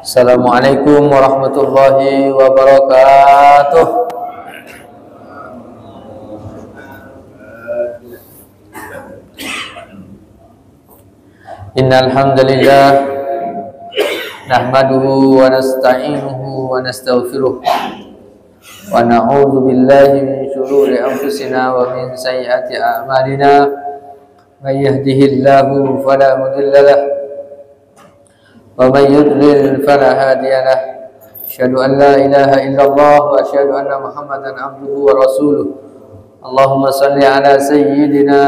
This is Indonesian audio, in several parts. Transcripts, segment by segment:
Assalamualaikum warahmatullahi wabarakatuh. Innal hamdalillah nahmaduhu wa nasta'inuhu wa nastaghfiruh wa na'udzu billahi min shururi anfusina wa min sayyiati a'malina. May yahdihillahu fala mudilla lahu wa may yudlil fala hadiya lahu. Asyhadu an la ilaha illallah wa asyhadu anna Muhammadan abduhu wa rasuluh. Allahumma salli ala sayyidina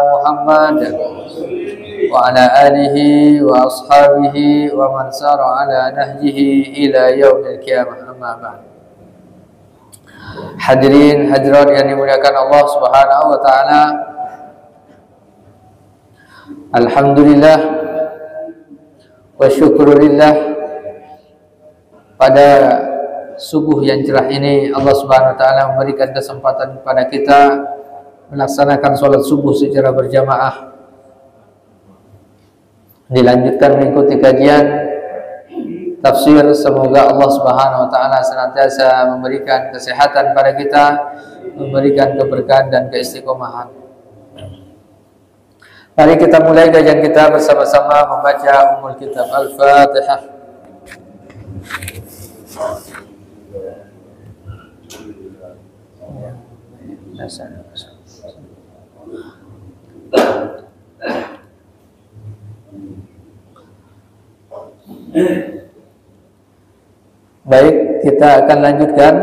Muhammad wa ala alihi wa ashabihi wa man sara ala nahjihi ila yaumil qiyamah. Amma ba'd. Hadirin hadirat yang dimuliakan Allah Subhanahu wa taala, alhamdulillah wa syukurillah, pada subuh yang cerah ini Allah Subhanahu wa taala memberikan kesempatan kepada kita melaksanakan sholat subuh secara berjamaah, dilanjutkan mengikuti kajian tafsir. Semoga Allah Subhanahu wa taala senantiasa memberikan kesehatan pada kita, memberikan keberkahan dan keistiqomahan. Mari kita mulai kajian kita bersama-sama membaca Ummul Kitab Al-Fatihah. Baik, kita akan lanjutkan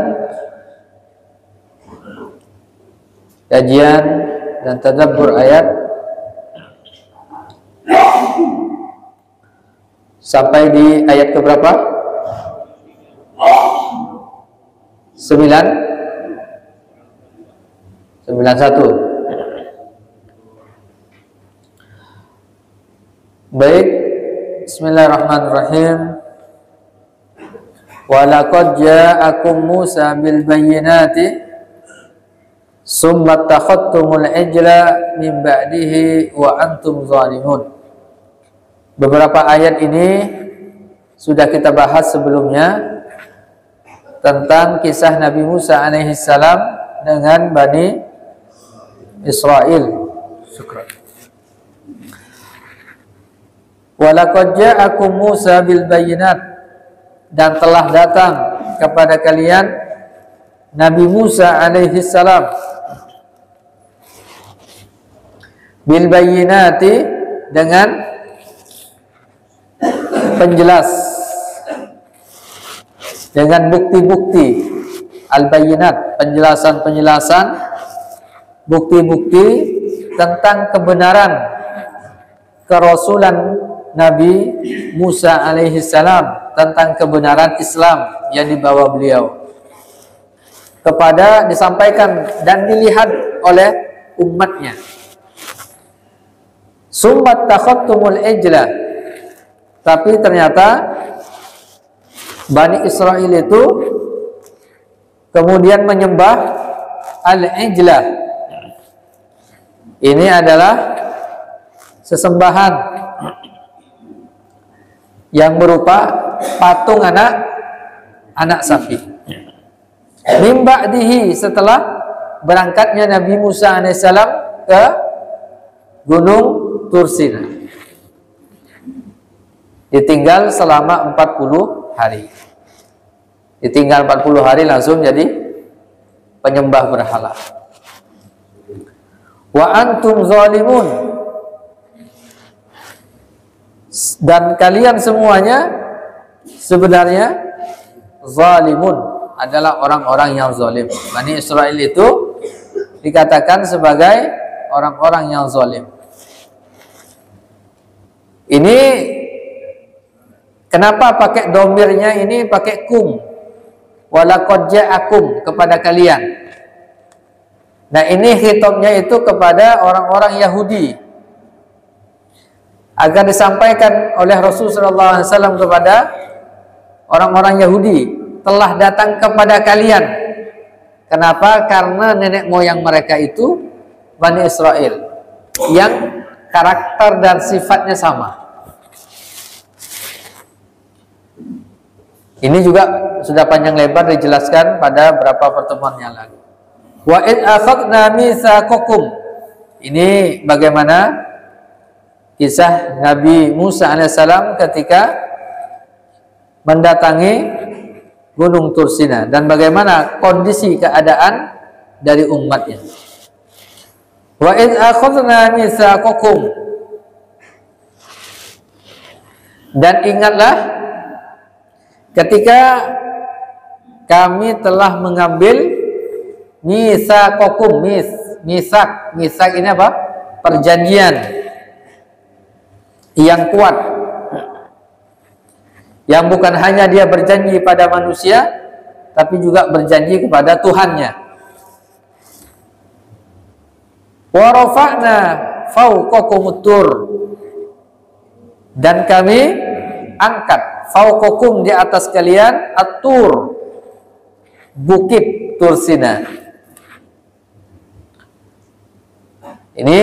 kajian dan tadabbur ayat sampai di ayat keberapa? 91. Baik, bismillahirrahmanirrahim. Wa laqad ja'akum Musa bil bayyinati summa takhadtumul ijla min ba'dihi wa antum zalimun. Beberapa ayat ini sudah kita bahas sebelumnya tentang kisah Nabi Musa alaihissalam dengan Bani Israel. Wa laqad ja'akum Musa bil bayyinat, dan telah datang kepada kalian Nabi Musa alaihissalam bil bayyinati, dengan penjelas, dengan bukti-bukti. Al-bayyinat, penjelasan-penjelasan, bukti-bukti tentang kebenaran kerasulan Nabi Musa alaihissalam, tentang kebenaran Islam yang dibawa beliau, disampaikan dan dilihat oleh umatnya. Summat takhadtumul ijla, tapi ternyata Bani Israel itu kemudian menyembah al-ijla. Ini adalah sesembahan yang berupa patung anak sapi. Min ba'dihi, setelah berangkatnya Nabi Musa alaihissalam ke Gunung Tursina, ditinggal selama 40 hari. Ditinggal 40 hari langsung jadi penyembah berhala. Wa antum zalimun, dan kalian semuanya sebenarnya zalimun, adalah orang-orang yang zalim. Bani Israel itu dikatakan sebagai orang-orang yang zalim. Ini kenapa pakai domirnya ini pakai kum? Walaqad ja'akum, kepada kalian. Nah, ini khitabnya itu kepada orang-orang Yahudi, agar disampaikan oleh Rasulullah SAW kepada orang-orang Yahudi, telah datang kepada kalian. Kenapa? Karena nenek moyang mereka itu Bani Israel. yang karakter dan sifatnya sama. Ini juga sudah panjang lebar dijelaskan pada beberapa pertemuan yang lalu. Wa id akhadna mitsaqakum. Ini bagaimana kisah Nabi Musa alaihissalam ketika mendatangi Gunung Tursina dan bagaimana kondisi keadaan dari umatnya. Wa id akhadna mitsaqakum. Dan ingatlah ketika kami telah mengambil mitsaqakum, misak ini apa? Perjanjian yang kuat, yang bukan hanya dia berjanji pada manusia, tapi juga berjanji kepada Tuhannya. Wa rafa'na fawqakumut tur, dan kami angkat fauqakum di atas kalian at-tur, bukit Tursina. Ini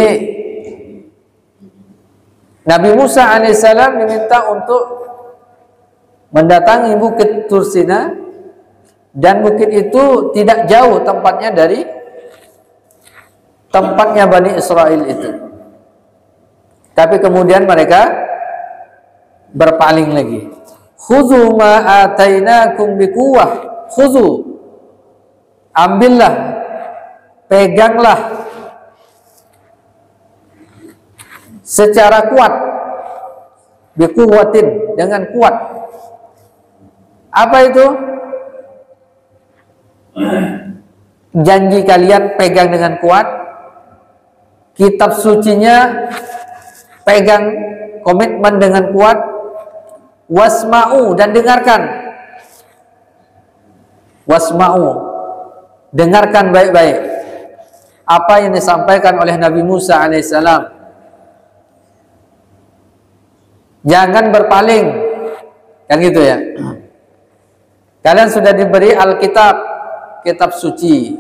Nabi Musa alaihissalam diminta untuk mendatangi bukit Tursina, dan bukit itu tidak jauh tempatnya dari tempatnya Bani Israel itu. Tapi kemudian mereka berpaling lagi. Khudzu ma atainakum biquwwah. Khudzu, ambillah, peganglah secara kuat, biquwwatin, dengan kuat. Apa itu? Janji kalian pegang dengan kuat, kitab sucinya pegang, komitmen dengan kuat. Wasma'u, dan dengarkan. Wasma'u, dengarkan baik-baik apa yang disampaikan oleh Nabi Musa alaihissalam. Jangan berpaling, kan gitu ya. Kalian sudah diberi Alkitab, kitab suci.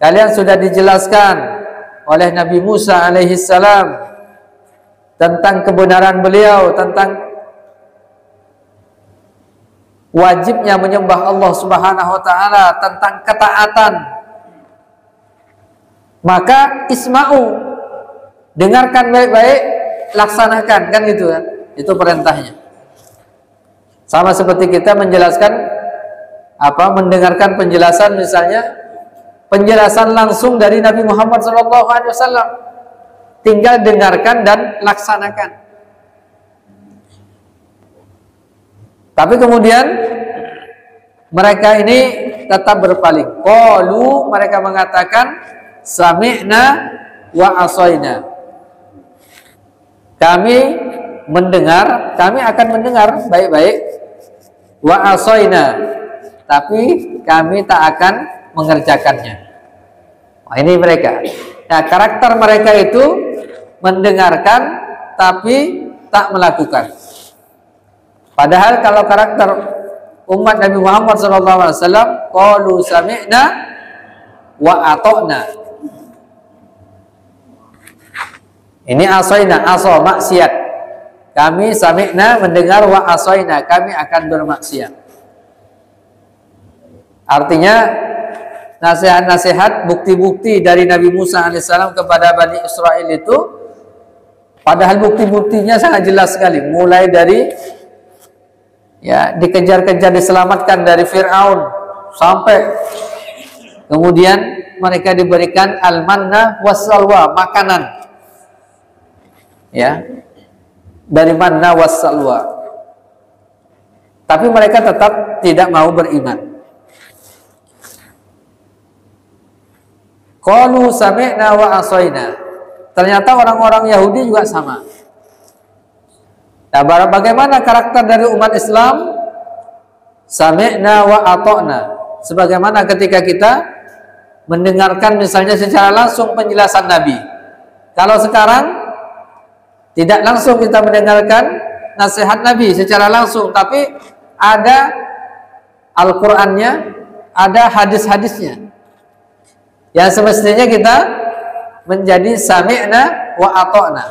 Kalian sudah dijelaskan oleh Nabi Musa alaihissalam tentang kebenaran beliau, tentang wajibnya menyembah Allah Subhanahu wa taala, tentang ketaatan. Maka isma'u, dengarkan baik-baik, laksanakan, kan gitu kan. Itu perintahnya. Sama seperti kita menjelaskan mendengarkan penjelasan, misalnya penjelasan langsung dari Nabi Muhammad SAW. Tinggal dengarkan dan laksanakan. Tapi kemudian mereka ini tetap berpaling. Qalu, mereka mengatakan sami'na wa asaina. Kami mendengar, kami akan mendengar baik-baik. Wa asaina, tapi kami tak akan mengerjakannya. Nah, ini mereka. Nah, karakter mereka itu mendengarkan tapi tak melakukan. Padahal kalau karakter umat Nabi Muhammad SAW, qalu sami'na wa ata'na. Ini asaina, asa, maksiat. Kami sami'na, mendengar, wa asaina, kami akan bermaksiat. Artinya nasihat-nasihat, bukti-bukti dari Nabi Musa AS kepada Bani Israel itu, padahal bukti-buktinya sangat jelas sekali. Mulai dari dikejar-kejar, diselamatkan dari Fir'aun, sampai kemudian mereka diberikan al-manna wassalwa, makanan dari manna wassalwa. Tapi mereka tetap tidak mau beriman. Qalu sami'na wa asaina. Ternyata orang-orang Yahudi juga sama. Nah, bagaimana karakter dari umat Islam? Sami'na wa ata'na. Sebagaimana ketika kita mendengarkan misalnya secara langsung penjelasan Nabi. Kalau sekarang tidak langsung kita mendengarkan nasihat Nabi secara langsung, tapi ada Al-Qur'annya, ada hadis-hadisnya. Yang semestinya kita menjadi sami'na wa ata'na.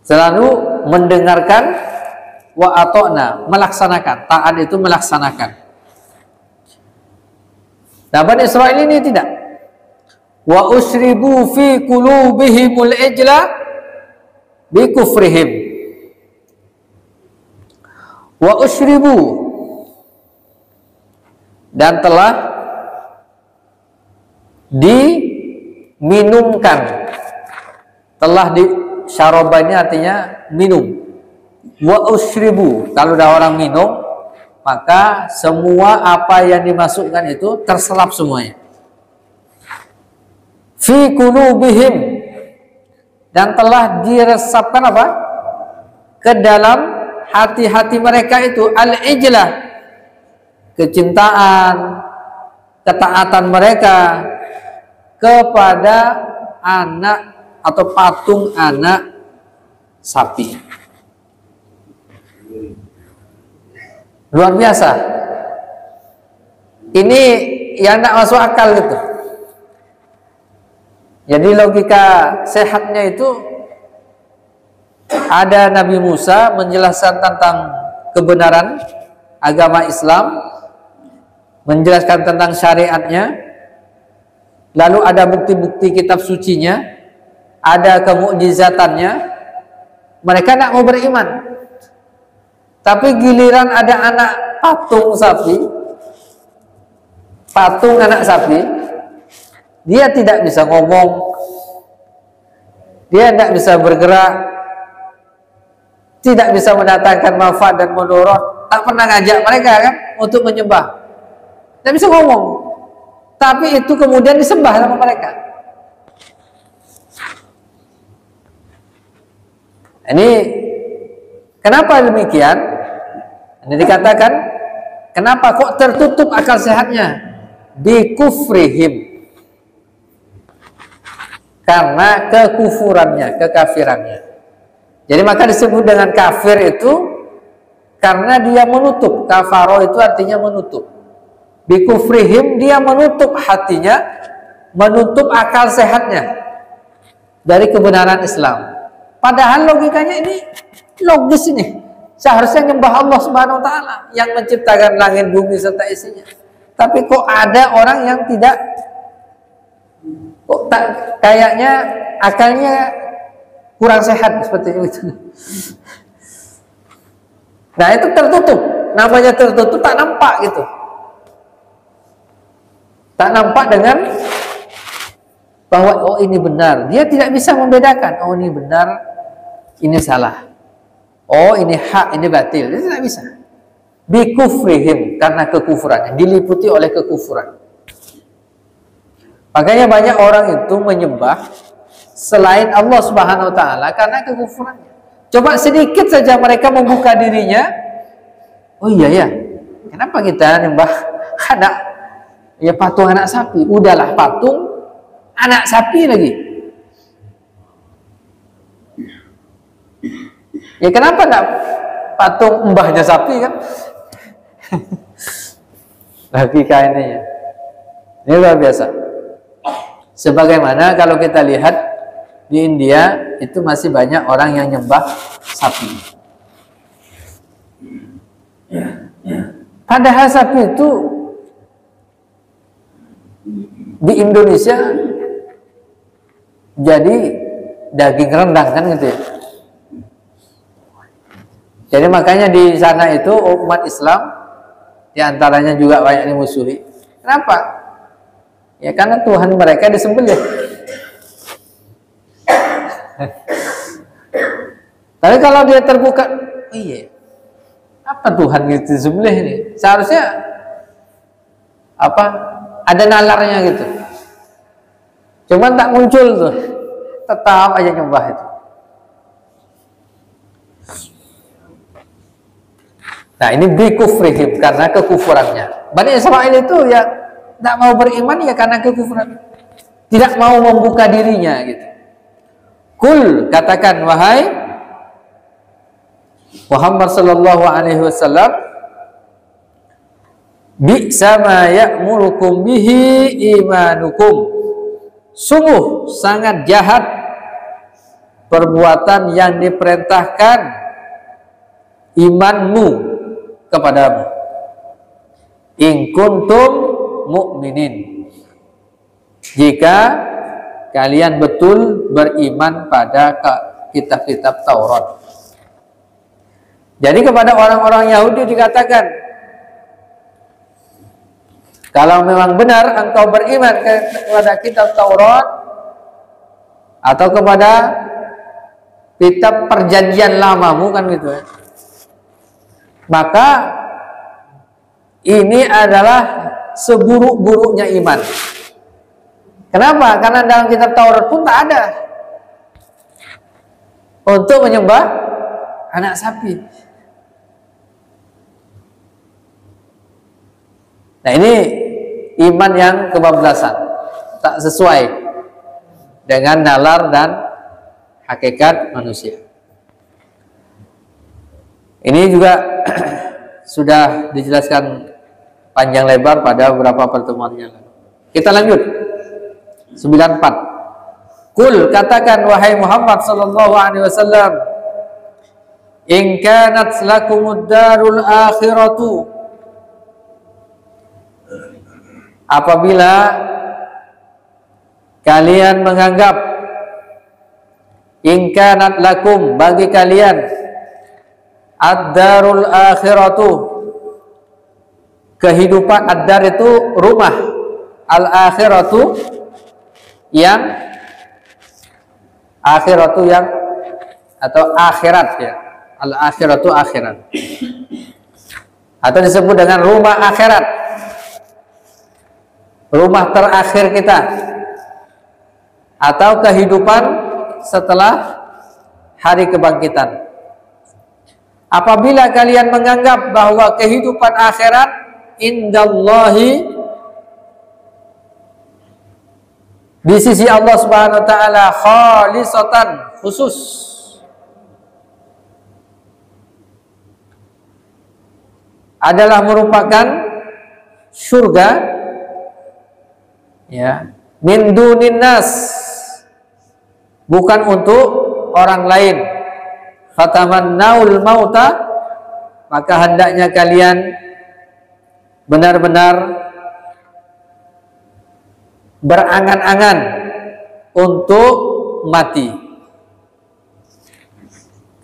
Selalu mendengarkan wa ata'na, melaksanakan. Taat itu melaksanakan. Nah, Bani Israil ini tidak. Wa usribu fi qulubihimul ijla bi kufrihim. Wa usribu, dan telah diminumkan. Telah di syaraba ini artinya minum. Wa usribu, kalau udah orang minum, maka semua apa yang dimasukkan itu terserap semuanya. Fi qulubihim, dan telah diresapkan apa? Ke dalam hati-hati mereka itu al-ijlah, kecintaan, ketaatan mereka kepada anak atau patung anak sapi. Luar biasa. Ini yang tidak masuk akal gitu. Jadi logika sehatnya itu, ada Nabi Musa menjelaskan tentang kebenaran agama Islam, menjelaskan tentang syariatnya, lalu ada bukti-bukti kitab sucinya, ada kemukjizatannya, mereka tidak mau beriman. Tapi giliran ada anak patung sapi, patung anak sapi, dia tidak bisa ngomong, dia tidak bisa bergerak, tidak bisa mendatangkan manfaat dan mudarat. Tak pernah ngajak mereka kan untuk menyembah, tidak bisa ngomong, tapi itu kemudian disembah sama mereka. Ini kenapa demikian? Ini dikatakan, kenapa kok tertutup akal sehatnya? Bi kufrihim, karena kekufurannya, kekafirannya. Jadi maka disebut dengan kafir itu karena dia menutup. Kafaro itu artinya menutup. Bi kufrihim, dia menutup hatinya, menutup akal sehatnya dari kebenaran Islam. Padahal logikanya ini logis ini. Seharusnya nyembah Allah Subhanahu wa taala yang menciptakan langit bumi serta isinya. Tapi kok ada orang yang tidak, kok tak, kayaknya akalnya kurang sehat seperti itu. Nah, itu tertutup. Namanya tertutup, tak nampak gitu. Tak nampak dengan bahwa oh ini benar. Dia tidak bisa membedakan, oh ini benar, ini salah. Oh ini hak, ini batil. Dia tidak bisa. Bi kufrihim, karena kekufuran, diliputi oleh kekufuran. Makanya banyak orang itu menyembah selain Allah Subhanahu wa taala karena kekufurannya. Coba sedikit saja mereka membuka dirinya. Oh iya ya, kenapa kita nyembah anak, ya patung anak sapi? Udahlah patung anak sapi lagi. Ya kenapa enggak patung mbahnya sapi kan? Logika ini ya. Ini luar biasa. Sebagaimana kalau kita lihat di India itu masih banyak orang yang nyembah sapi. Padahal sapi itu di Indonesia jadi daging rendang kan gitu ya. Jadi makanya di sana itu umat Islam diantaranya juga banyak dimusuhi. Kenapa? Ya karena Tuhan mereka disembelih. Tapi kalau dia terbuka, iya, apa Tuhan itu disembelih ini? Seharusnya apa? Ada nalarnya gitu. Cuman tak muncul tuh, tetap aja nyembah itu. Nah ini bikufrihim, karena kekufurannya. Bani Israil itu ya tidak mau beriman ya karena kekufuran, tidak mau membuka dirinya gitu. Kul, katakan wahai Muhammad sallallahu alaihi wasallam, Bi'sa ma ya'murukum bihi imanukum. Sungguh sangat jahat perbuatan yang diperintahkan imanmu kepadamu. In kuntum mu'minin. Jika kalian betul beriman pada kitab-kitab Taurat. Jadi kepada orang-orang Yahudi dikatakan, kalau memang benar engkau beriman kepada kitab Taurat atau kepada kitab perjanjian lamamu, kan gitu ya, maka ini adalah seburuk-buruknya iman. Kenapa? Karena dalam kitab Taurat pun tak ada untuk menyembah anak sapi. Nah, ini iman yang kebablasan, tak sesuai dengan nalar dan hakikat manusia. Ini juga sudah dijelaskan panjang lebar pada beberapa pertemuan yang lalu. Kita lanjut. 94. Kul, katakan wahai Muhammad sallallahu alaihi wasallam, in kanat lakumud darul akhiratu, apabila kalian menganggap, in kanat lakum, bagi kalian, ad-darul akhiratu, kehidupan, ad-dar itu rumah, al-akhiratu yang akhiratu yang atau akhirat ya, al-akhiratu akhirat, atau disebut dengan rumah akhirat, rumah terakhir kita, atau kehidupan setelah hari kebangkitan. Apabila kalian menganggap bahwa kehidupan akhirat indallahi, di sisi Allah Subhanahu wa taala, khalisatan, khusus, adalah merupakan surga ya, min dunin nas, bukan untuk orang lain. Fatamannaul mauta, maka hendaknya kalian benar-benar berangan-angan untuk mati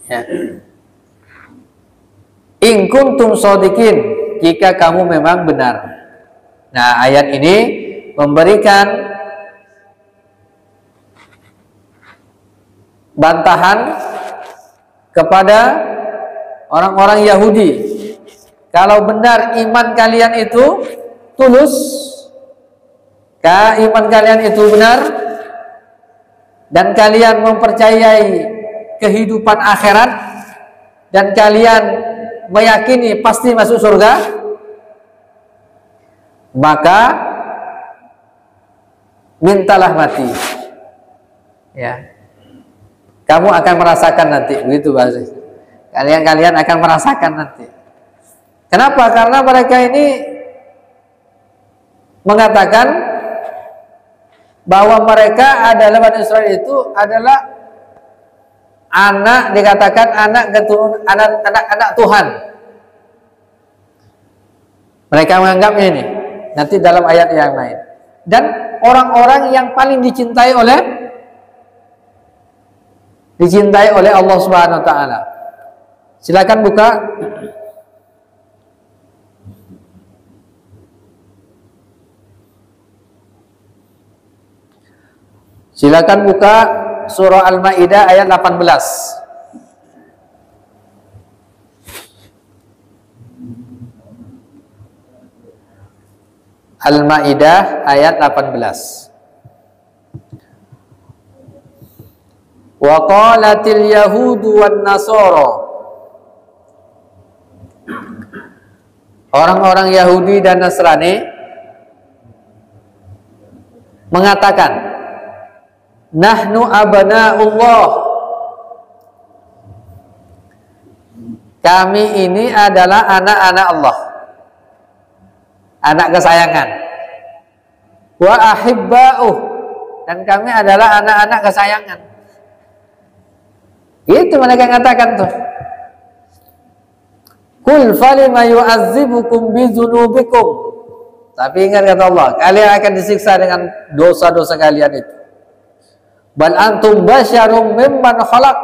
ya. In kuntum shodiqin, jika kamu memang benar. Nah, ayat ini memberikan bantahan kepada orang-orang Yahudi. Kalau benar iman kalian itu tulus, iman kalian itu benar, dan kalian mempercayai kehidupan akhirat, dan kalian meyakini pasti masuk surga, maka mintalah mati ya. Kamu akan merasakan nanti, begitu bahasa. Kalian akan merasakan nanti. Kenapa? Karena mereka ini mengatakan bahwa mereka adalah Bani Israel, itu adalah anak, dikatakan anak keturunan, anak Tuhan. Mereka menganggapnya ini nanti dalam ayat yang lain. Dan orang-orang yang paling dicintai oleh Allah Subhanahu wa taala. Silakan buka surah Al-Maidah ayat 18. Al-Maidah ayat 18. Wa qalatil yahudu wan nasara, orang-orang Yahudi dan Nasrani mengatakan, nahnu abna'ullah, kami ini adalah anak-anak Allah. anak kesayangan. Wa ahibba'uh, dan kami adalah anak-anak kesayangan. Itu mereka katakan tuh. Qul falima yu'azzibukum bizunubikum. Tapi ingat kata Allah, kalian akan disiksa dengan dosa-dosa kalian itu. Bal antum basyarum mimman khalaq.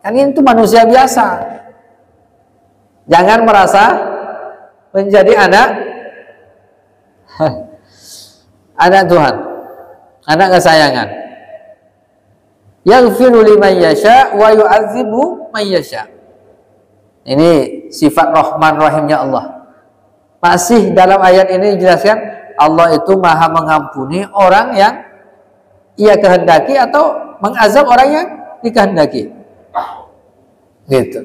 Kalian itu manusia biasa. Jangan merasa menjadi anak Tuhan, anak kesayangan. Yaghfiru liman yasha wa yu'adzibu man yasha. Ini sifat Rahman Rahimnya Allah. Masih dalam ayat ini dijelaskan Allah itu maha mengampuni orang yang ia kehendaki atau mengazab orang yang dikehendaki. Gitu.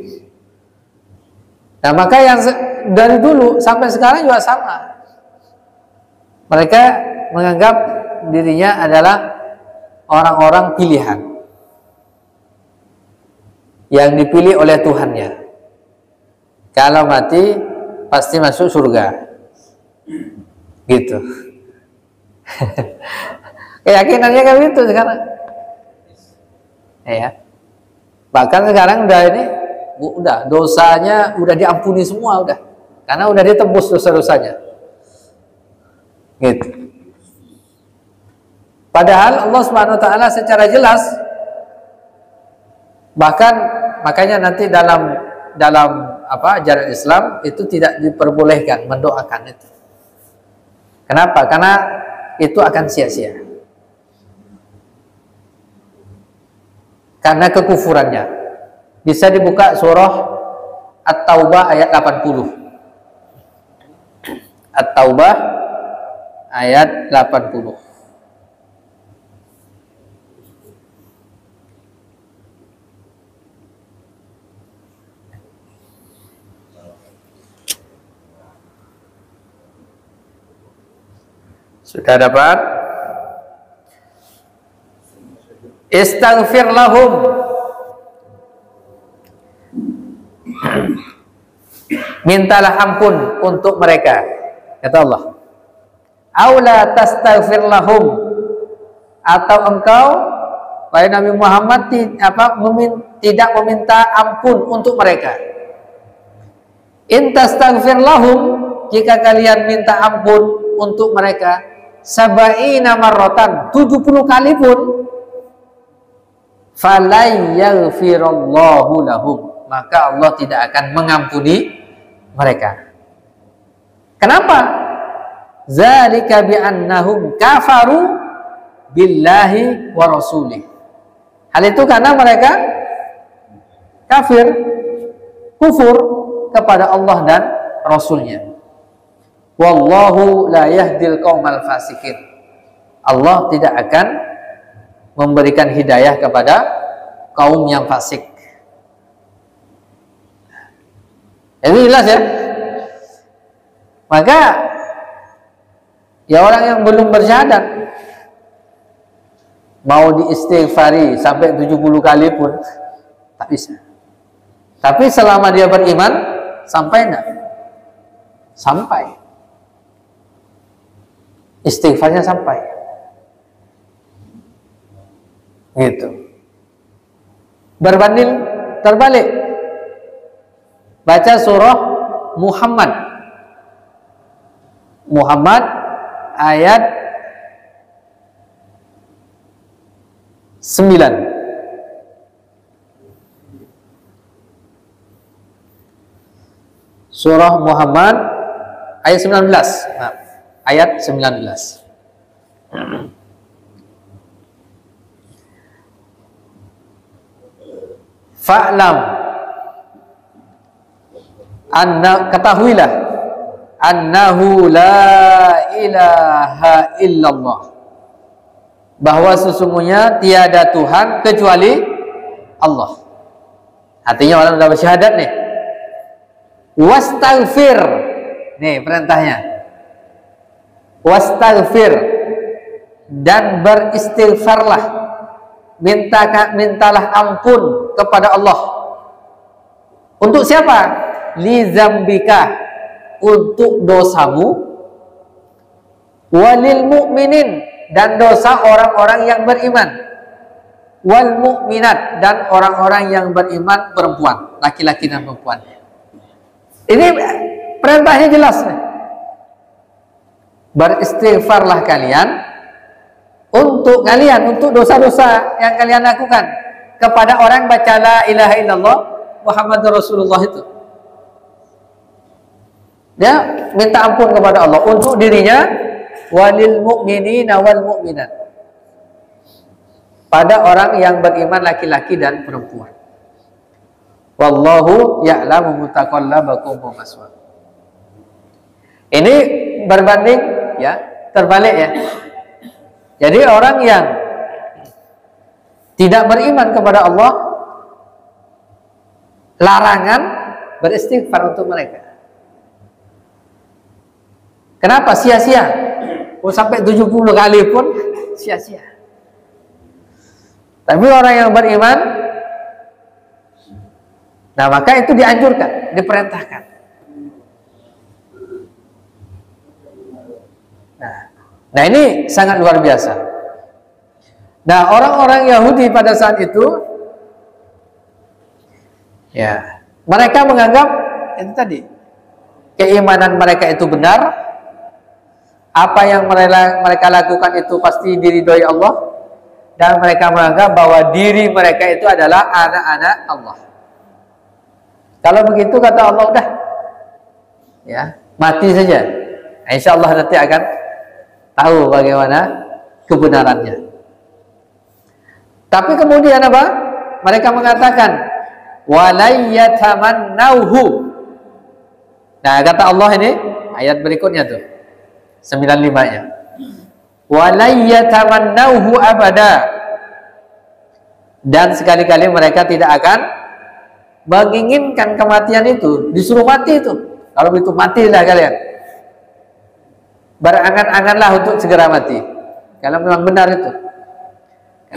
Nah, maka yang dari dulu sampai sekarang juga sama. Mereka menganggap dirinya adalah orang-orang pilihan yang dipilih oleh Tuhannya. Kalau mati pasti masuk surga. Gitu. Keyakinannya kan itu sekarang. Ya. Bahkan sekarang udah dosanya udah diampuni semua udah. Karena udah ditebus dosa-dosanya. Gitu. Padahal Allah Subhanahu wa taala secara jelas, bahkan makanya nanti dalam ajaran Islam itu tidak diperbolehkan mendoakan itu. Kenapa? Karena itu akan sia-sia. Karena kekufurannya. Bisa dibuka surah At-Taubah ayat 80. At-Taubah ayat 80. Sudah dapat? Istaghfir lahum. Mintalah ampun untuk mereka, kata Allah. Aula tastaghfir lahum, atau engkau wahai Nabi Muhammad tidak meminta ampun untuk mereka. In tastaghfir lahum, jika kalian minta ampun untuk mereka sab'ina marratan, 70 kali pun, falan yaghfirallahu lahum, maka Allah tidak akan mengampuni mereka. Kenapa? Zalika bi'annahum kafaru billahi wa rasulih. Hal itu karena mereka kafir, kufur kepada Allah dan Rasulnya. Wallahu la yahdil qaumal fasikin. Allah tidak akan memberikan hidayah kepada kaum yang fasik. Ini jelas ya. Maka ya orang yang belum bersyahadat mau diistighfari sampai 70 kali pun tak bisa. Tapi selama dia beriman, sampai enggak? Sampai. Istighfarnya sampai. Gitu. Terbalik. Baca surah Muhammad ayat 9. Surah Muhammad ayat 19. Nah, ayat 19. Fa'lam, ketahuilah, annahu la ilaha illallah, bahwa sesungguhnya tiada Tuhan kecuali Allah. Artinya orang sudah bersyahadat nih. Wastaghfir, nih perintahnya. Wastaghfir, dan beristighfarlah, mintalah ampun kepada Allah. Untuk siapa? Li zambika, untuk dosamu, walil mu'minin, dan dosa orang-orang yang beriman, wal mu'minat, dan orang-orang yang beriman perempuan, laki-laki dan perempuan. Ini perintahnya jelas nih. Beristighfarlah kalian untuk dosa-dosa yang kalian lakukan kepada orang baca la ilaha illallah Muhammadur Rasulullah itu. Dia minta ampun kepada Allah untuk dirinya, walil mu'minina wal mu'minat, pada orang yang beriman laki-laki dan perempuan. Wallahu ya'lamu mutaqallabakum wa maswaakum. Ini berbanding ya, terbalik ya. Jadi orang yang tidak beriman kepada Allah, larangan beristighfar untuk mereka. Kenapa? Sia-sia. Oh, sampai 70 kali pun sia-sia. Tapi orang yang beriman, nah maka itu dianjurkan, diperintahkan. Nah ini sangat luar biasa. Nah orang-orang Yahudi pada saat itu, ya mereka menganggap itu tadi, keimanan mereka itu benar. Apa yang mereka lakukan itu pasti diridhoi Allah, dan mereka menganggap bahwa diri mereka itu adalah anak-anak Allah. Kalau begitu kata Allah, udah ya, mati saja. Insya Allah nanti akan tahu bagaimana kebenarannya. Tapi kemudian apa? Mereka mengatakan walayatamannauhu. Nah kata Allah ini ayat berikutnya tuh 95-nya. Walayatamannauhu abada. Dan sekali-kali mereka tidak akan menginginkan kematian itu, disuruh mati itu. Kalau begitu matilah kalian. Berangan-anganlah untuk segera mati. Kalau memang benar itu.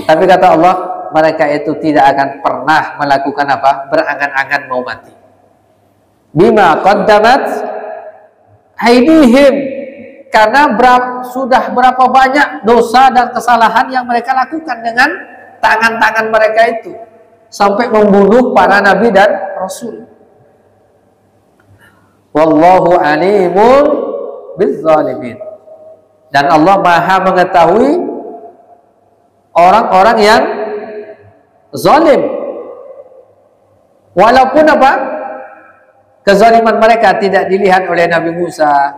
Tapi kata Allah, mereka itu tidak akan pernah melakukan apa? Berangan-angan mau mati. Bima qaddamat aydihim. Karena sudah berapa banyak dosa dan kesalahan yang mereka lakukan dengan tangan-tangan mereka itu, sampai membunuh para nabi dan rasul. Wallahu alimun bizzalimin. Dan Allah Maha mengetahui orang-orang yang zalim. Walaupun apa? Kezaliman mereka tidak dilihat oleh Nabi Musa,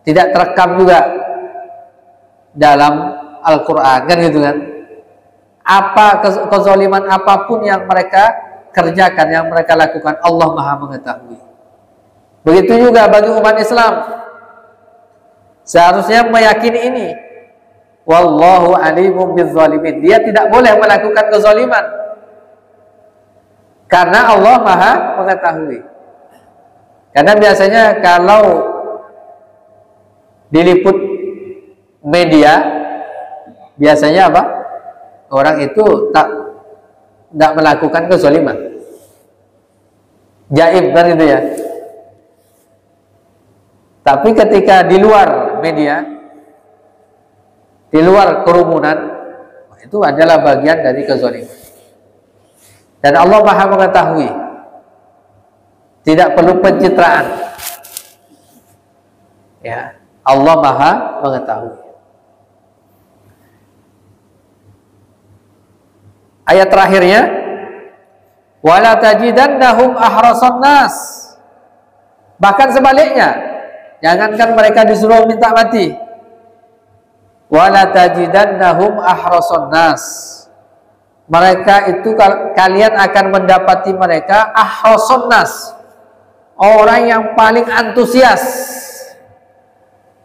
tidak terekam juga dalam Al-Quran, kan gitu kan? Apa kezaliman apapun yang mereka kerjakan, yang mereka lakukan, Allah Maha mengetahui. Begitu juga bagi umat Islam, seharusnya meyakini ini. Wallahu alimun bizzalimin. Dia tidak boleh melakukan kezaliman karena Allah Maha mengetahui. Karena biasanya kalau diliput media, biasanya apa? Orang itu tidak melakukan kezaliman, jaib kan itu ya. Tapi ketika di luar media, di luar kerumunan, itu adalah bagian dari kezaliman. Dan Allah Maha mengetahui, tidak perlu pencitraan. Ya, Allah Maha mengetahui. Ayat terakhirnya, wala tajidannahum ahrasan nas. Bahkan sebaliknya, jangankan mereka disuruh minta mati, wala tajidannahum ahrasan nas. Mereka itu kalian akan mendapati mereka ahrasan nas, orang yang paling antusias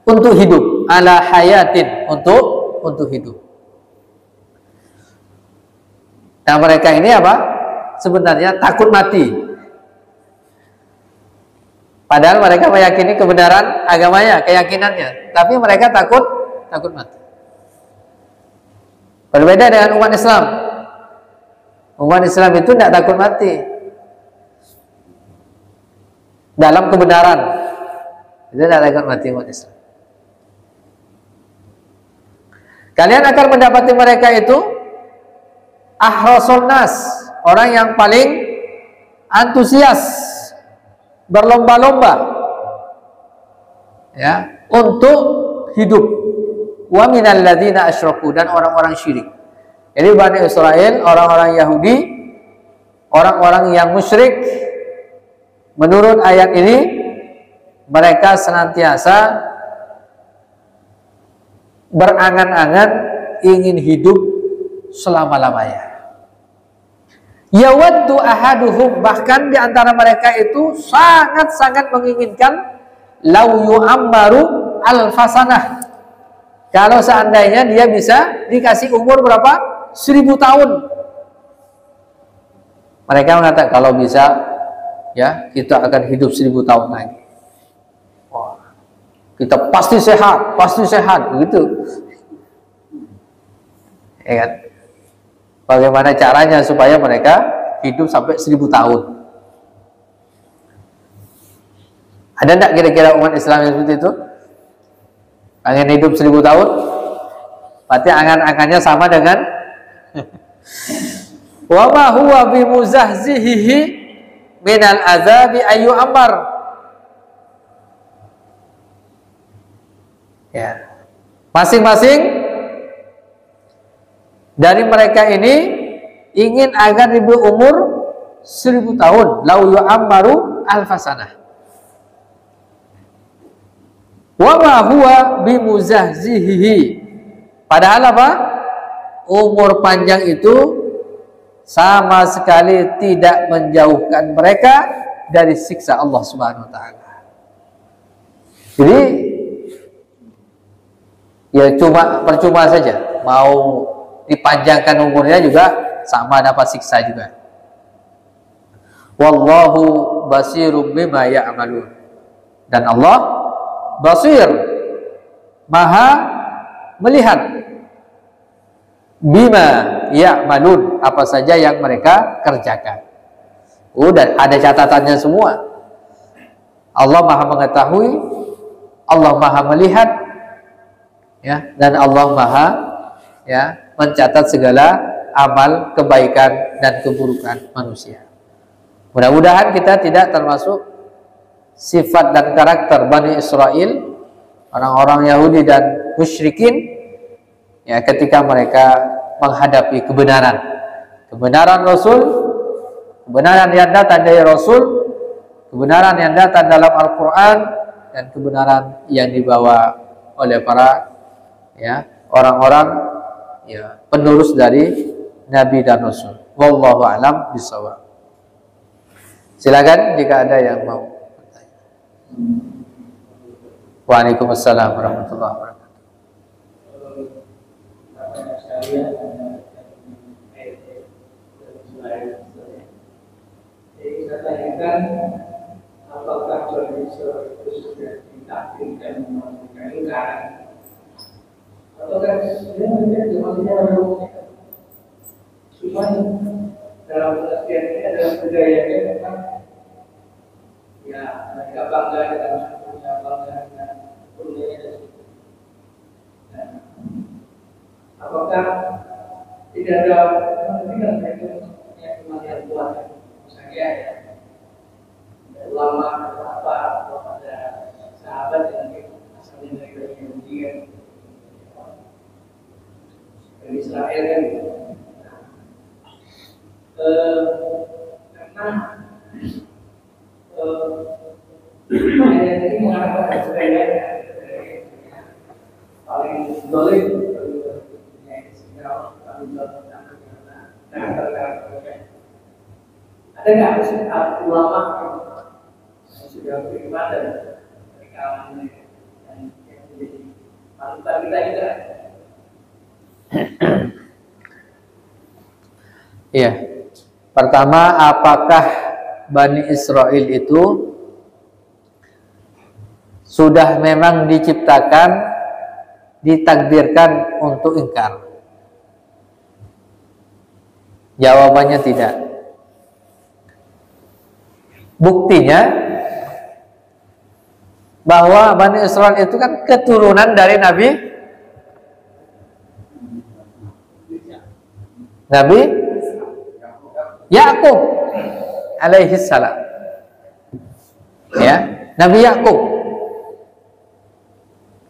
untuk hidup, ala hayatin, untuk hidup. Nah mereka ini apa? Sebenarnya takut mati. Padahal mereka meyakini kebenaran agamanya, keyakinannya, tapi mereka takut mati. Berbeda dengan umat Islam. Umat Islam itu tidak takut mati dalam kebenaran. Itu tidak takut mati umat Islam. Kalian akan mendapati mereka itu ahrasun nas, orang yang paling antusias, berlomba-lomba ya untuk hidup. Wa minal ladzina asyraku, dan orang-orang syirik. Jadi Bani Israel, orang-orang Yahudi, orang-orang yang musyrik, menurut ayat ini mereka senantiasa berangan-angan ingin hidup selama-lamanya. Yawaddu ahaduhum, bahkan di antara mereka itu sangat-sangat menginginkan lau yu'ammaru alfasanah, kalau seandainya dia bisa dikasih umur berapa? 1000 tahun. Mereka mengatakan kalau bisa ya kita akan hidup 1000 tahun lagi. Wah, kita pasti sehat begitu. Ya kan? Bagaimana caranya supaya mereka hidup sampai 1000 tahun? Ada enggak kira-kira umat Islam yang seperti itu? Pengen hidup 1000 tahun? Berarti angan-angannya sama dengan wa ma huwa bimuzahzihihi minal azabi ayu amar. Ya. Masing-masing dari mereka ini ingin agar diberi umur 1000 tahun, lau yu'ammaru alfasanah. Wa ma huwa bimuzahzihihi, padahal apa? Umur panjang itu sama sekali tidak menjauhkan mereka dari siksa Allah Subhanahu wa taala. Jadi ya percuma saja mau dipanjangkan umurnya, juga sama dapat siksa juga. Wallahu basirum bima ya'malun, dan Allah basir, maha melihat, bima ya'malun, apa saja yang mereka kerjakan. Udah ada catatannya semua. Allah maha mengetahui, Allah maha melihat ya, dan Allah maha ya mencatat segala amal kebaikan dan keburukan manusia. Mudah-mudahan kita tidak termasuk sifat dan karakter Bani Israel, orang-orang Yahudi dan musyrikin ya, ketika mereka menghadapi kebenaran Rasul, kebenaran yang datang dari Rasul, kebenaran yang datang dalam Al-Quran, dan kebenaran yang dibawa oleh para ya orang-orang ya penerus dari Nabi dan Rasul. Wallahu a'lam bishawab. Silakan jika ada yang mau. Waalaikumsalam warahmatullahi wabarakatuh. Jadi saya tanyakan, apakah Bani Israil itu sudah ditakdirkan melakukan ingkar, ataukah sebenarnya cuma dalam pengertian ini adalah budayanya memang ya mereka bangga dengan sukunya, bangga dengan budayanya. Apakah tidak ada kepentingan mereka punya iman yang kuat, misalnya ya ulama atau apa, atau ada sahabat yang asalnya dari Yahudi dari Israel kan, karena ayat ini mengarahkan sebenarnya paling dolim ada nggak sih ulama yang sudah beriman dan berkawan yang menjadi panutan kita juga? Iya. Pertama, apakah Bani Israel itu sudah memang diciptakan, ditakdirkan untuk ingkar? Jawabannya tidak. Buktinya bahwa Bani Israil itu kan keturunan dari Nabi Yakub alaihi salam. Ya, Nabi Yakub.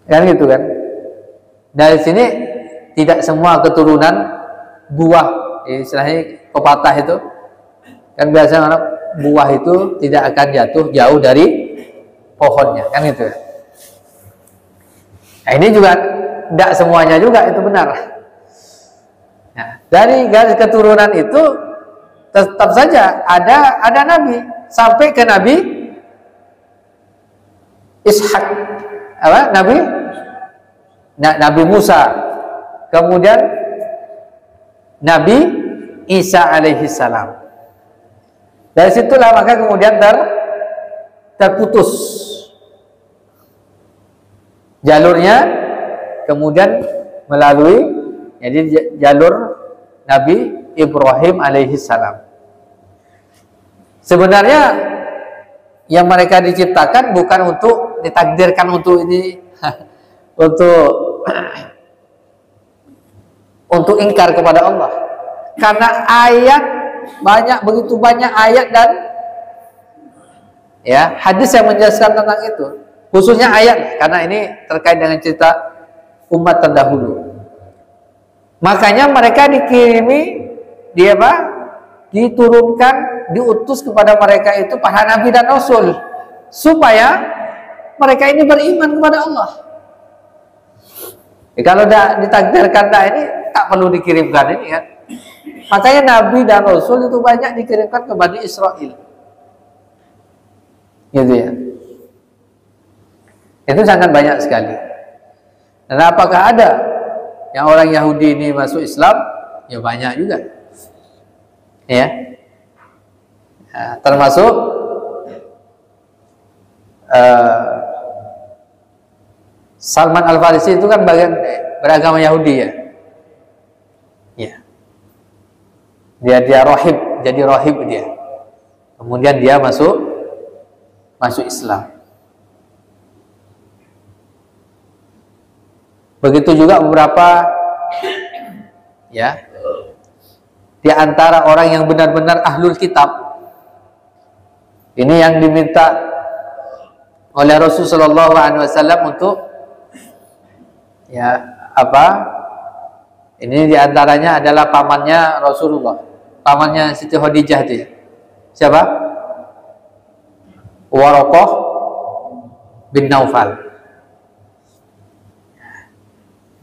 Kan gitu kan. Dari sini tidak semua keturunan buah, istilahnya pepatah itu kan biasa orang buah itu tidak akan jatuh jauh dari pohonnya, kan gitu. Nah, ini juga tidak semuanya juga itu benar. Nah, dari garis keturunan itu tetap saja ada nabi sampai ke Nabi Ishak, Nabi Musa, kemudian Nabi Isa alaihi salam. Dari situlah maka kemudian terputus jalurnya, kemudian melalui jadi jalur Nabi Ibrahim alaihi salam. Sebenarnya yang mereka diciptakan bukan untuk ditakdirkan untuk ini untuk ingkar kepada Allah, karena begitu banyak ayat dan ya hadis yang menjelaskan tentang itu, khususnya ayat, karena ini terkait dengan cerita umat terdahulu. Makanya mereka diturunkan, diutus kepada mereka itu para nabi dan rasul supaya mereka ini beriman kepada Allah. Kalau tidak ditakdirkan ini tak perlu dikirimkan ini kan. Makanya nabi dan rasul itu banyak dikirimkan ke Bani Israil. Gitu ya. Itu sangat banyak sekali. Dan apakah ada yang orang Yahudi ini masuk Islam? Ya banyak juga. Ya. Nah, termasuk Salman Al-Farisi itu kan beragama Yahudi ya. Ya. Dia rohib, jadi rohib dia. Kemudian dia masuk Islam. Begitu juga beberapa ya di antara orang yang benar-benar ahlul kitab. Ini yang diminta oleh Rasulullah SAW untuk ini diantaranya adalah pamannya Rasulullah, pamannya Siti Khadijah itu ya. Siapa? Waraqah bin Naufal.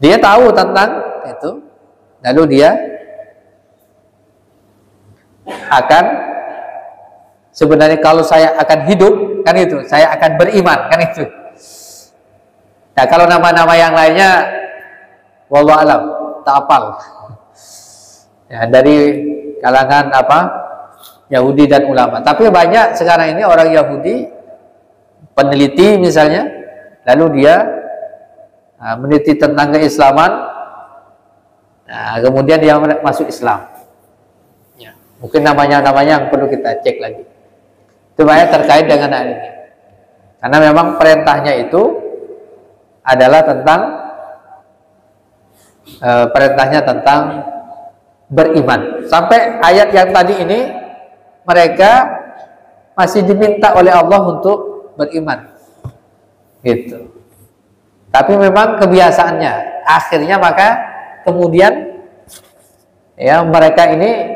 Dia tahu tentang itu, lalu dia akan sebenarnya kalau saya akan hidup kan itu, saya akan beriman kan itu. Nah kalau nama-nama yang lainnya wallahu alam tak apal ya, dari kalangan Yahudi dan ulama. Tapi banyak sekarang ini orang Yahudi peneliti misalnya, lalu dia meneliti tentang keislaman, nah, kemudian dia masuk Islam ya. Mungkin namanya yang perlu kita cek lagi. Itu banyak terkait dengan hal ini, karena memang perintahnya itu adalah tentang beriman. Sampai ayat yang tadi ini mereka masih diminta oleh Allah untuk beriman gitu. Tapi memang kebiasaannya akhirnya maka kemudian ya mereka ini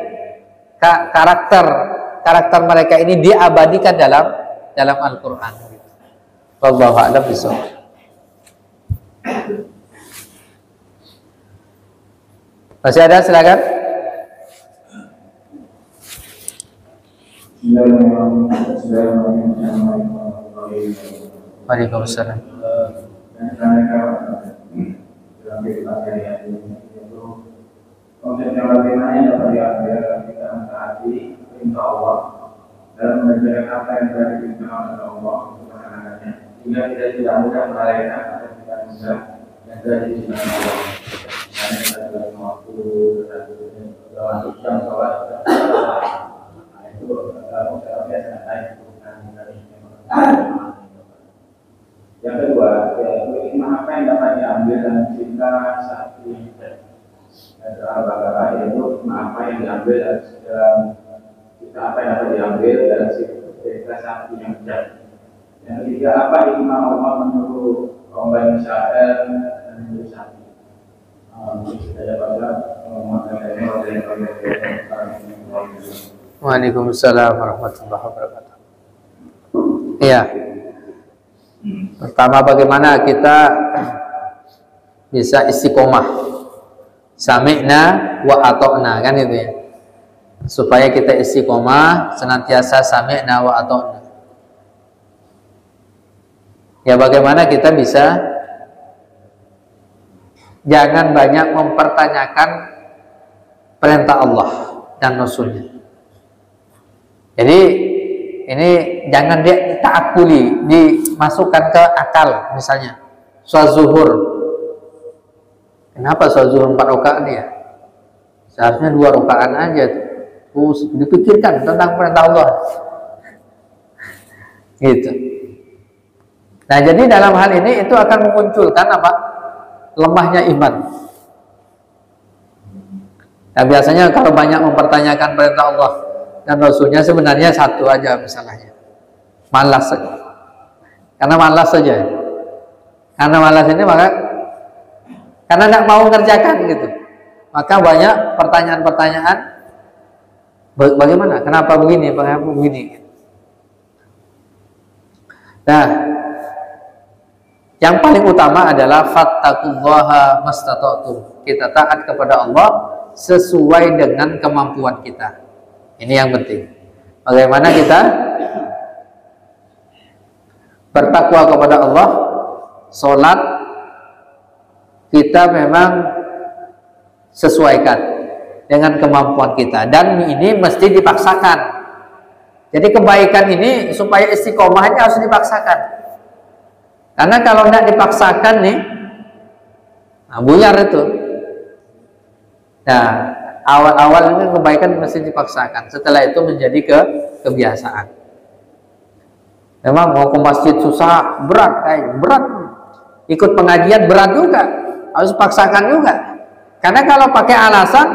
karakter mereka ini diabadikan dalam Al-Qur'an gitu. Wallahu a'lam bishawab. Masih ada, silakan. Waalaikumsalam. Konsepnya bagaimana yang dapat diambil kita mentaati perintah Allah dan mengerjakan apa yang telah diperintahkan oleh Allah kepada-Nya, sehingga kita tidak mudah melalaikan atau tidak mudah yang telah diperintahkan Allah. Karena kita dalam waktu dan dalam jam sholat itu biasa lain bukan dari sapi dalam Al-Baqarah, yaitu apa yang diambil dalam kita, apa yang dapat diambil dari cerita sapi yang jatuh. Yang ketiga, apa hikmah Allah menurut kaum Bani Israil dan menurut sapi. Saya baca Waalaikumsalam warahmatullahi wabarakatuh. Iya. Pertama, bagaimana kita bisa istiqomah, sami'na wa ata'na, kan itu ya, supaya kita istiqomah senantiasa sami'na wa ata'na. Ya, bagaimana kita bisa jangan banyak mempertanyakan perintah Allah dan Rasulnya. Jadi ini jangan dia ta'akuli, dimasukkan ke akal. Misalnya sholat zuhur, kenapa sholat zuhur 4 rakaat dia? Seharusnya 2 rakaat aja. Terus dipikirkan tentang perintah Allah. Gitu. Nah, jadi dalam hal ini itu akan memunculkan apa? Lemahnya iman. Nah, biasanya kalau banyak mempertanyakan perintah Allah dan Rasulnya, sebenarnya satu aja masalahnya, malas saja. Karena malas saja. Karena malas ini maka karena tidak mau mengerjakan gitu, maka banyak pertanyaan-pertanyaan. Bagaimana? Kenapa begini? Kenapa begini? Nah, yang paling utama adalah fattaqullaha mastata'tum. Kita taat kepada Allah sesuai dengan kemampuan kita. Ini yang penting. Bagaimana kita bertakwa kepada Allah? Salat kita memang sesuaikan dengan kemampuan kita, dan ini mesti dipaksakan. Jadi kebaikan ini supaya istiqomahnya harus dipaksakan. Karena kalau tidak dipaksakan nih, nah, buyar itu. Nah, awal-awal ini kebaikan mesti dipaksakan. Setelah itu menjadi kebiasaan. Memang mau ke masjid susah, berat. Ikut pengajian berat juga, harus paksakan juga. Karena kalau pakai alasan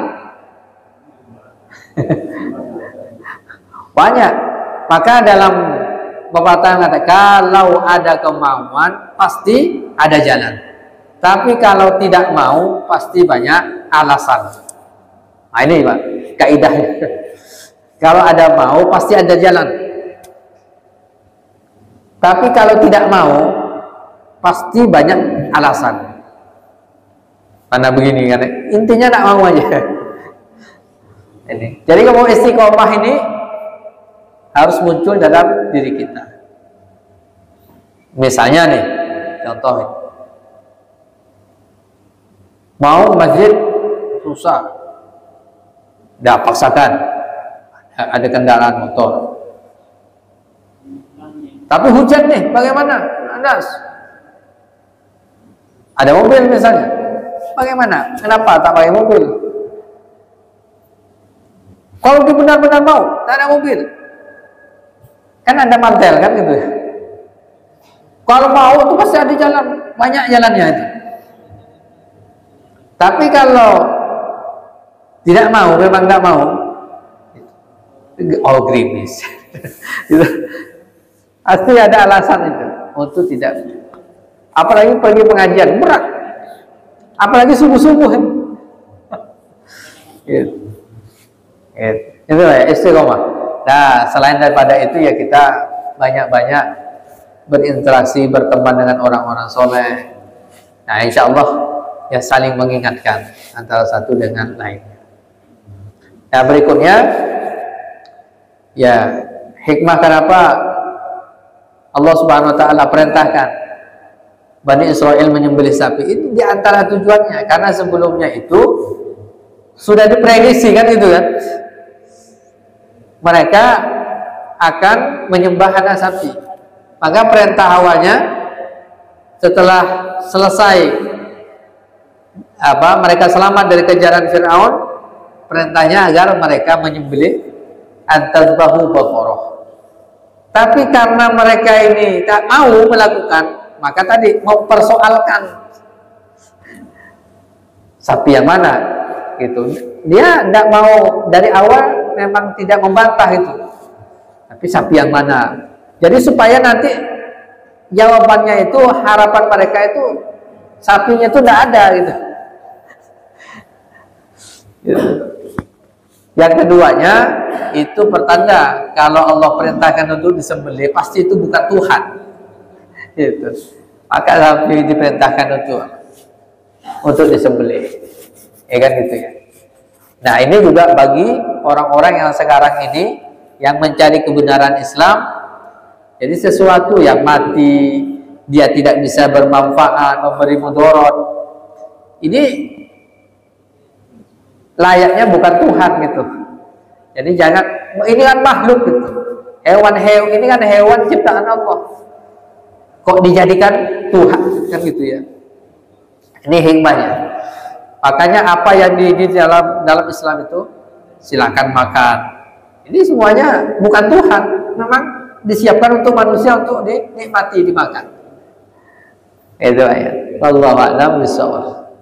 banyak. Maka dalam pepatah mengatakan, kalau ada kemauan pasti ada jalan. Tapi kalau tidak mau pasti banyak alasan. Nah, ini Pak, kaidahnya. Kalau ada mau pasti ada jalan. Tapi kalau tidak mau pasti banyak alasan. Karena begini kan, intinya tidak mau aja. Ini. Jadi kalau istiqomah ini harus muncul dalam diri kita. Misalnya nih, contoh ini. Mau ke masjid susah, dah paksakan. Ada kendaraan motor. Tapi hujan nih, bagaimana? Anas. Ada mobil misalnya. Bagaimana? Kenapa tak pakai mobil? Kalau dia benar-benar mau, tak ada mobil. Kan ada mantel kan gitu. Kalau mau itu pasti ada jalan, banyak jalannya itu. Tapi kalau tidak mau, memang tidak mau, all grimis. Pasti ada alasan itu untuk tidak. Apalagi pergi pengajian berat, apalagi subuh-subuh. Gitu. Itu ya istiqomah. Nah, selain daripada itu ya kita banyak-banyak berinteraksi, berteman dengan orang-orang soleh. Nah, insya Allah ya saling mengingatkan antara satu dengan lainnya. Nah, berikutnya ya hikmah kenapa Allah Subhanahu wa taala perintahkan Bani Israel menyembelih sapi. Ini di antara tujuannya, karena sebelumnya itu sudah diprediksi kan itu kan. Mereka akan menyembah anak sapi. Maka perintah awalnya setelah selesai mereka selamat dari kejaran Fir'aun, perintahnya agar mereka menyembelih antazbahu baqarah. Tapi karena mereka ini tak mau melakukan, maka tadi mempersoalkan sapi yang mana gitu. Dia tidak mau dari awal, memang tidak membantah itu, tapi sapi yang mana. Jadi supaya nanti jawabannya itu, harapan mereka itu sapinya itu tidak ada gitu. Yang keduanya itu pertanda kalau Allah perintahkan untuk disembelih, pasti itu bukan Tuhan gitu. Maka sapi diperintahkan untuk disembelih, ya kan gitu ya. Nah ini juga bagi orang-orang yang sekarang ini yang mencari kebenaran Islam. Jadi sesuatu yang mati, dia tidak bisa bermanfaat, memberi mudarat, ini layaknya bukan Tuhan gitu. Jadi jangan, ini kan makhluk gitu. Hewan ini kan hewan ciptaan Allah. Kok dijadikan Tuhan kan gitu ya. Ini hikmahnya. Makanya apa yang di dalam Islam itu silakan makan. Ini semuanya bukan Tuhan, memang disiapkan untuk manusia untuk dinikmati, dimakan. Itu ayat. Wallahu a'lam bishawab.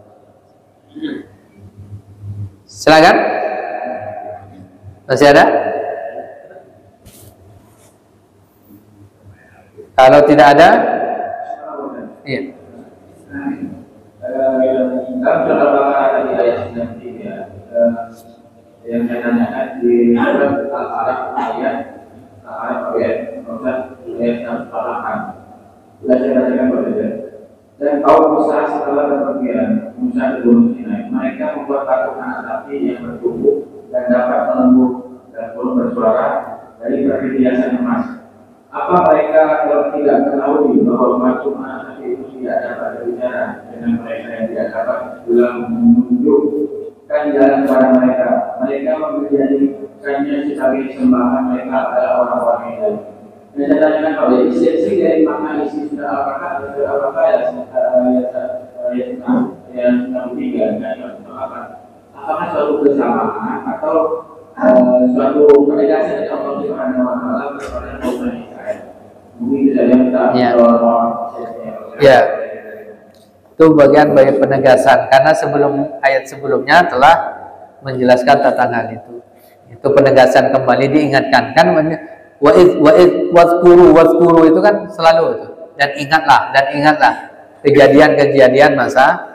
Silakan. Masih ada? Kalau tidak ada, iya. Dalam surat Al-Baqarah tadi ayat 93 yang saya tanyakan di surat Al-Araf ayat 148. Sudah saya tanyakan kepada dan kaum Musa setelah bepergian Musa ke Gunung Sinai, mereka membuat patung anak sapi yang bertubuh dan dapat melembut dan belum bersuara dari perhiasan emas. Apa mereka tidak mengetahui bahwa patung anak sapi itu tidak dapat berbicara dengan mereka yang tidak dapat pulang menunjukkan jalan kepada mereka? Mereka menjadikannya sebagai sembahan, mereka adalah orang-orang yang lain. Dan saya tanyakan kalau esensi dari makna isi sudah apakah yang 63 apakah suatu kesamaan atau suatu penegasan dari Allah Subhanahu wa taala kepada kaum Israel? Mungkin itu saja kita ya. Itu bagian dari penegasan, karena ayat sebelumnya telah menjelaskan tentang hal itu. Itu penegasan kembali, diingatkan kan. Wazkuru itu kan selalu itu. Dan ingatlah kejadian-kejadian masa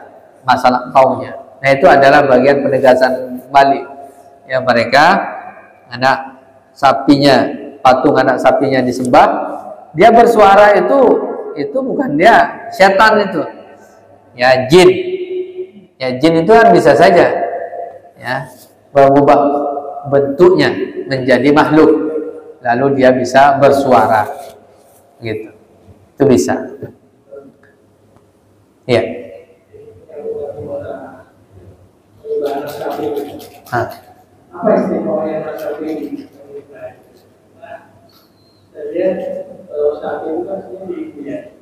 lampaunya. Nah itu adalah bagian penegasan kembali. Ya mereka anak sapinya, patung anak sapinya disembah, dia bersuara itu bukan dia, setan itu. Ya jin. Ya jin itu kan bisa saja ya berubah bentuknya menjadi makhluk. Lalu dia bisa bersuara, gitu. Itu bisa. Ya. Apa istimewanya sapi ini? Jadi sapi itu kan sebenarnya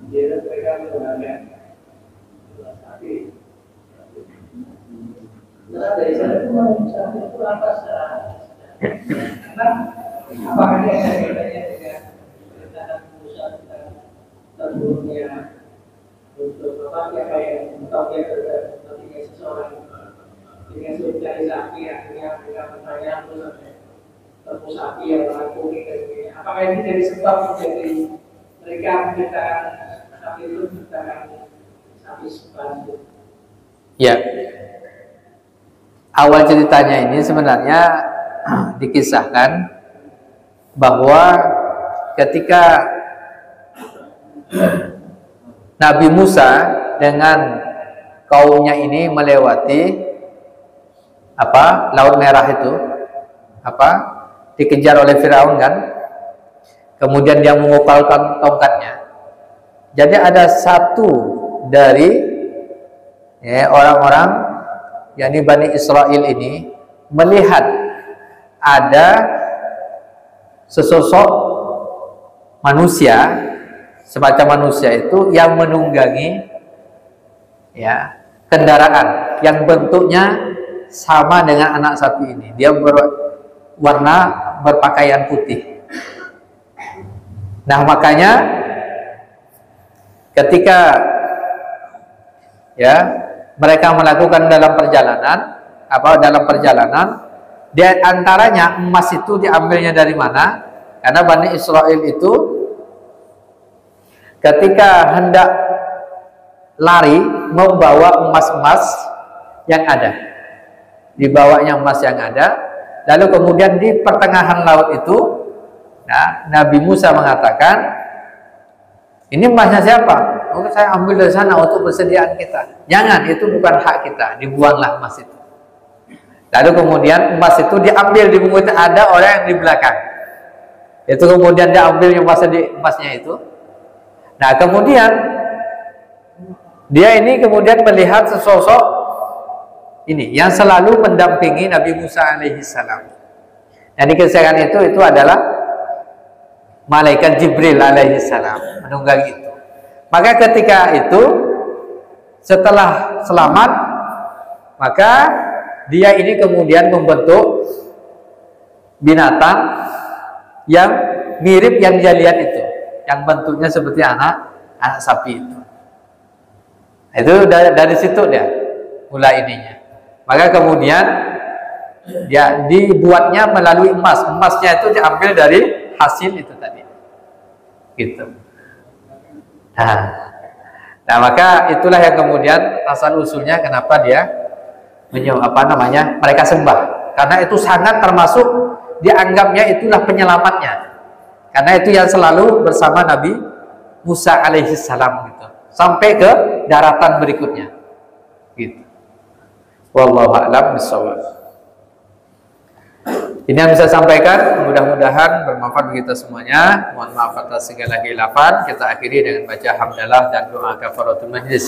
dia mereka menggunakan sapi. Nah dari sana itu sapi itu apa secara apakah dia ada kaitannya dengan perintahan pusat terburuknya untuk apa ya kayak atau dia ketika seseorang dengan sosialisasi akhirnya mereka bertanya terus sapi yang melakukan ini apakah ini jadi sebab menjadi mereka menciptakan sapi itu menciptakan sapi sebanyak? Ya. Awal ceritanya ini sebenarnya dikisahkan bahwa ketika Nabi Musa dengan kaumnya ini melewati Laut Merah itu, dikejar oleh Firaun kan, kemudian dia mengumpalkan tongkatnya. Jadi ada satu dari orang-orang yakni Bani Israel ini melihat ada sesosok manusia, semacam manusia itu yang menunggangi kendaraan yang bentuknya sama dengan anak sapi ini. Dia berpakaian putih. Nah makanya ketika mereka melakukan dalam perjalanan, di antaranya emas itu diambilnya dari mana? Karena Bani Israel itu ketika hendak lari membawa emas-emas yang ada, dibawanya emas yang ada, lalu kemudian di pertengahan laut itu, nah, Nabi Musa mengatakan, ini emasnya siapa? Oh, saya ambil dari sana untuk persediaan kita. Jangan, itu bukan hak kita, dibuanglah emas itu. Lalu kemudian emas itu diambil di bumi itu, ada orang yang di belakang. Itu kemudian dia ambil emasnya itu. Nah, kemudian dia ini kemudian melihat sesosok ini yang selalu mendampingi Nabi Musa alaihissalam. Yang dikisahkan itu adalah malaikat Jibril alaihissalam menunggangi itu. Maka ketika itu setelah selamat, maka dia ini kemudian membentuk binatang yang mirip yang dia lihat itu, yang bentuknya seperti anak sapi itu. Itu dari situ dia mulai ininya. Maka kemudian dia dibuatnya melalui emas. Emasnya itu diambil dari hasil itu tadi. Gitu. Nah, maka itulah yang kemudian asal usulnya kenapa dia mereka sembah. Karena itu sangat termasuk dianggapnya itulah penyelamatnya. Karena itu yang selalu bersama Nabi Musa alaihissalam gitu. Sampai ke daratan berikutnya. Gitu. Wallahu a'lam bishawab. Ini yang bisa sampaikan, mudah-mudahan bermanfaat bagi kita semuanya. Mohon maaf atas segala khilafan. Kita akhiri dengan baca hamdalah dan doa kafaratul majlis.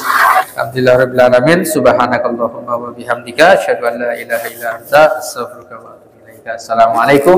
Alhamdulillahirabbil alamin. Subhanakallahumma wa bihamdika asyhadu an la ilaha illa anta astaghfiruka wa atubu ilaika. Assalamualaikum